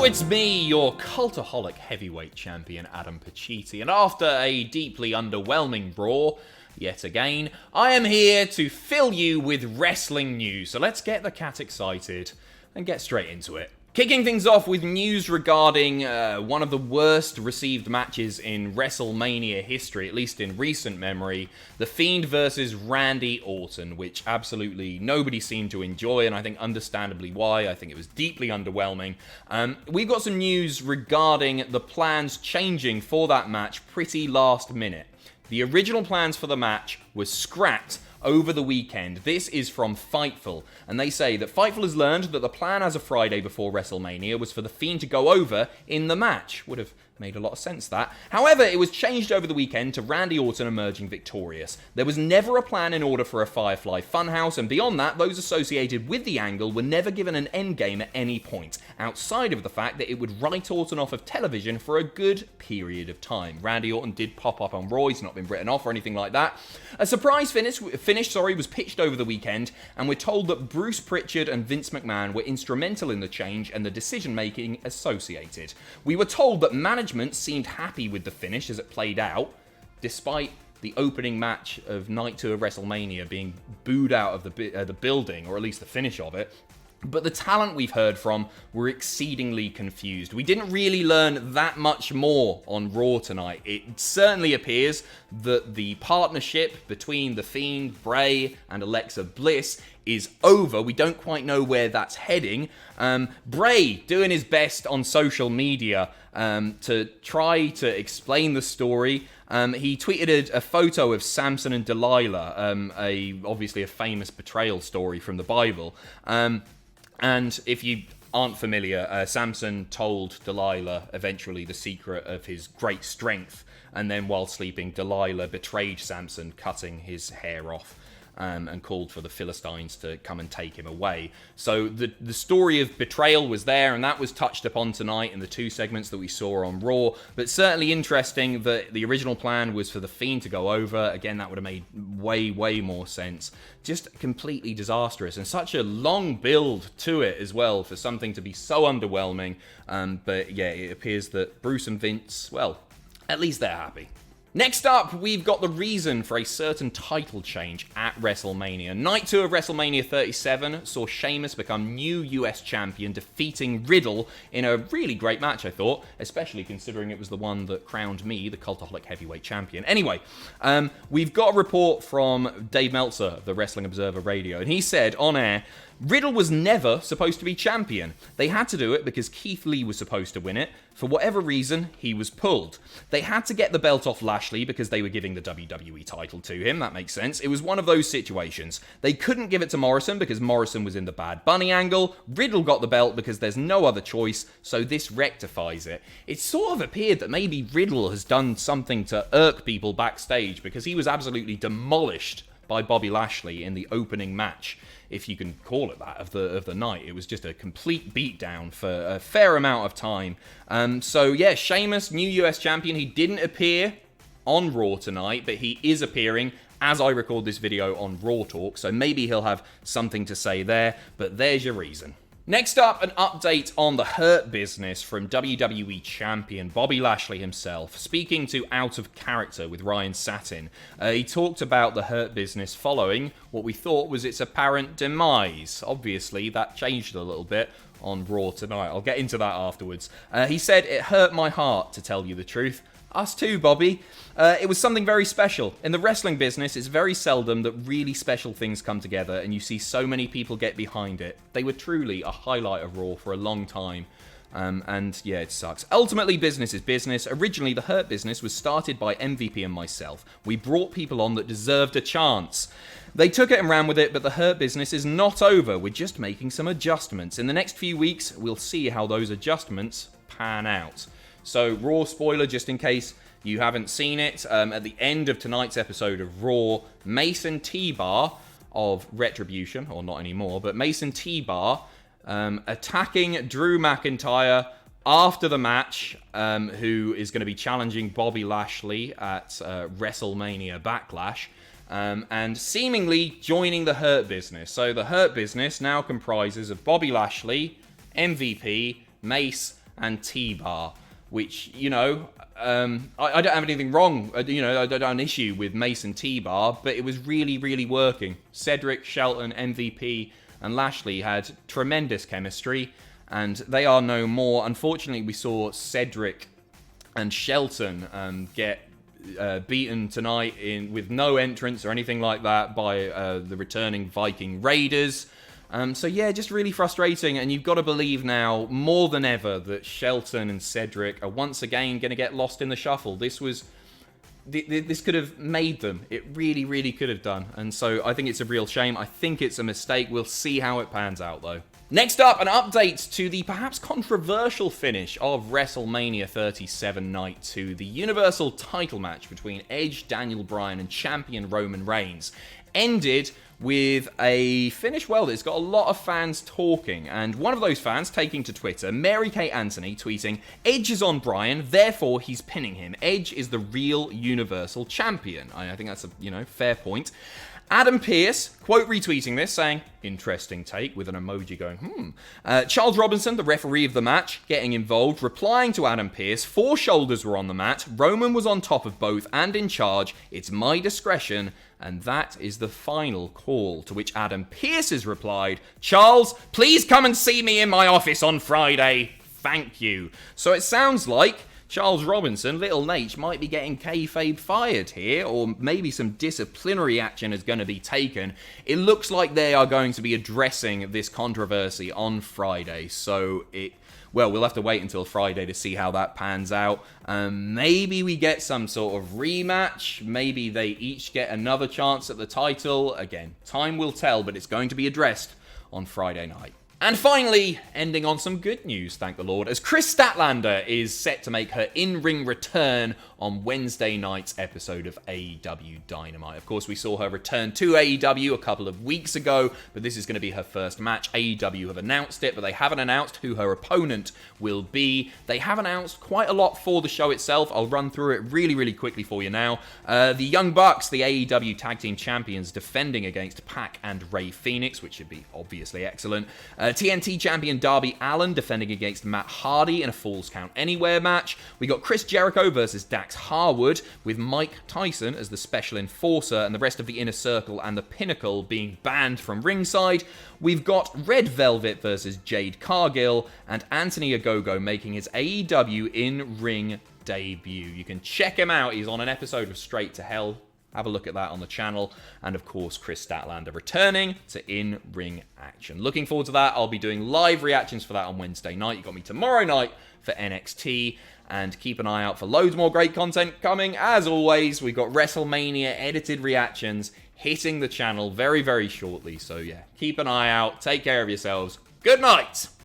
Hello, it's me, your Cultaholic heavyweight champion, Adam Pacitti, and after a deeply underwhelming Raw, yet again, I am here to fill you with wrestling news. So let's get the cat excited and get straight into it. Kicking things off with news regarding one of the worst received matches in WrestleMania history, at least in recent memory, The Fiend versus Randy Orton, which absolutely nobody seemed to enjoy, and I think understandably why. I think it was deeply underwhelming. We've got some news regarding the plans changing for that match pretty last minute. The original plans for the match were scrapped over the weekend. This is from Fightful, and they say that Fightful has learned that the plan as of Friday before WrestleMania was for The Fiend to go over in the match. Would have made a lot of sense, that. However, it was changed over the weekend to Randy Orton emerging victorious. There was never a plan in order for a Firefly Funhouse, and beyond that, those associated with the angle were never given an endgame at any point, outside of the fact that it would write Orton off of television for a good period of time. Randy Orton did pop up on Raw, he's not been written off or anything like that. A surprise finish was pitched over the weekend, and we're told that Bruce Pritchard and Vince McMahon were instrumental in the change and the decision-making associated. We were told that management seemed happy with the finish as it played out, despite the opening match of Night 2 of WrestleMania being booed out of the building, or at least the finish of it. But the talent we've heard from were exceedingly confused. We didn't really learn that much more on Raw tonight. It certainly appears that the partnership between The Fiend, Bray, and Alexa Bliss is over. We don't quite know where that's heading. Bray doing his best on social media to try to explain the story. He tweeted a photo of Samson and Delilah, obviously a famous betrayal story from the Bible. And if you aren't familiar, Samson told Delilah eventually the secret of his great strength, and then while sleeping, Delilah betrayed Samson, cutting his hair off, and called for the Philistines to come and take him away. So the story of betrayal was there, and that was touched upon tonight in the two segments that we saw on Raw. But certainly interesting that the original plan was for The Fiend to go over. Again, that would have made way more sense. Just completely disastrous, and such a long build to it as well for something to be so underwhelming. But yeah, it appears that Bruce and Vince, well, at least they're happy. Next up, we've got the reason for a certain title change at WrestleMania. Night 2 of WrestleMania 37 saw Sheamus become new US champion, defeating Riddle in a really great match, I thought, especially considering it was the one that crowned me the Cultaholic heavyweight champion. Anyway, we've got a report from Dave Meltzer of the Wrestling Observer Radio, and he said on air, Riddle was never supposed to be champion. They had to do it because Keith Lee was supposed to win it. For whatever reason, he was pulled. They had to get the belt off Lashley because they were giving the WWE title to him. That makes sense. It was one of those situations. They couldn't give it to Morrison because Morrison was in the Bad Bunny angle. Riddle got the belt because there's no other choice, so this rectifies it. It sort of appeared that maybe Riddle has done something to irk people backstage because he was absolutely demolished by Bobby Lashley in the opening match, if you can call it that, of the night. It was just a complete beatdown for a fair amount of time. So yeah, Sheamus, new US champion. He didn't appear on Raw tonight, but he is appearing as I record this video on Raw Talk, so maybe he'll have something to say there, but there's your reason. Next up, an update on the Hurt Business from WWE Champion Bobby Lashley himself. Speaking to Out of Character with Ryan Satin, he talked about the Hurt Business following what we thought was its apparent demise. Obviously, that changed a little bit on Raw tonight. I'll get into that afterwards. He said, "It hurt my heart, to tell you the truth." Us too, Bobby. It was something very special. In the wrestling business, it's very seldom that really special things come together and you see so many people get behind it. They were truly a highlight of Raw for a long time. And yeah, it sucks. Ultimately, business is business. Originally, the Hurt Business was started by MVP and myself. We brought people on that deserved a chance. They took it and ran with it, but the Hurt Business is not over. We're just making some adjustments. In the next few weeks, we'll see how those adjustments pan out. So, Raw spoiler, just in case you haven't seen it. At the end of tonight's episode of Raw, Mason T-Bar of Retribution, or not anymore, but Mason T-Bar attacking Drew McIntyre after the match, who is going to be challenging Bobby Lashley at WrestleMania Backlash, and seemingly joining the Hurt Business. So the Hurt Business now comprises of Bobby Lashley, MVP, Mace, and T-Bar, which, I don't have anything wrong, I don't have an issue with Mason T-Bar, but it was really, really working. Cedric, Shelton, MVP, and Lashley had tremendous chemistry, and they are no more. Unfortunately, we saw Cedric and Shelton get beaten tonight with no entrance or anything like that by the returning Viking Raiders. So yeah, just really frustrating, and you've got to believe now more than ever that Shelton and Cedric are once again going to get lost in the shuffle. This could have made them. It really, really could have done. And so I think it's a real shame. I think it's a mistake. We'll see how it pans out, though. Next up, an update to the perhaps controversial finish of WrestleMania 37 Night 2, the Universal title match between Edge, Daniel Bryan, and champion Roman Reigns. Ended with a finish, well, that's got a lot of fans talking, and one of those fans taking to Twitter, Mary Kay Anthony, tweeting, "Edge is on Bryan, therefore he's pinning him. Edge is the real Universal Champion." I think that's a, fair point. Adam Pearce, quote retweeting this, saying, "Interesting take," with an emoji going, Charles Robinson, the referee of the match, getting involved, replying to Adam Pearce, "4 shoulders were on the mat, Roman was on top of both and in charge, it's my discretion, and that is the final call." To which Adam Pearce has replied, "Charles, please come and see me in my office on Friday. Thank you." So it sounds like Charles Robinson, Little H, might be getting kayfabe fired here, or maybe some disciplinary action is going to be taken. It looks like they are going to be addressing this controversy on Friday, so we'll have to wait until Friday to see how that pans out. Maybe we get some sort of rematch. Maybe they each get another chance at the title. Again, time will tell, but it's going to be addressed on Friday night. And finally, ending on some good news, thank the Lord, as Chris Statlander is set to make her in-ring return on Wednesday night's episode of AEW Dynamite. Of course, we saw her return to AEW a couple of weeks ago, but this is going to be her first match. AEW have announced it, but they haven't announced who her opponent will be. They have announced quite a lot for the show itself. I'll run through it really, really quickly for you now. The Young Bucks, the AEW Tag Team Champions, defending against Pac and Rey Fenix, which should be obviously excellent. TNT Champion Darby Allin defending against Matt Hardy in a Falls Count Anywhere match. We got Chris Jericho versus Dax Harwood, with Mike Tyson as the special enforcer and the rest of the Inner Circle and the Pinnacle being banned from ringside. We've got Red Velvet versus Jade Cargill, and Anthony Ogogo making his AEW in-ring debut. You can check him out. He's on an episode of Straight to Hell. Have a look at that on the channel. And of course, Chris Statlander returning to in-ring action. Looking forward to that. I'll be doing live reactions for that on Wednesday night. You got me tomorrow night for NXT. And keep an eye out for loads more great content coming. As always, we've got WrestleMania edited reactions hitting the channel very, very shortly. So yeah, keep an eye out. Take care of yourselves. Good night.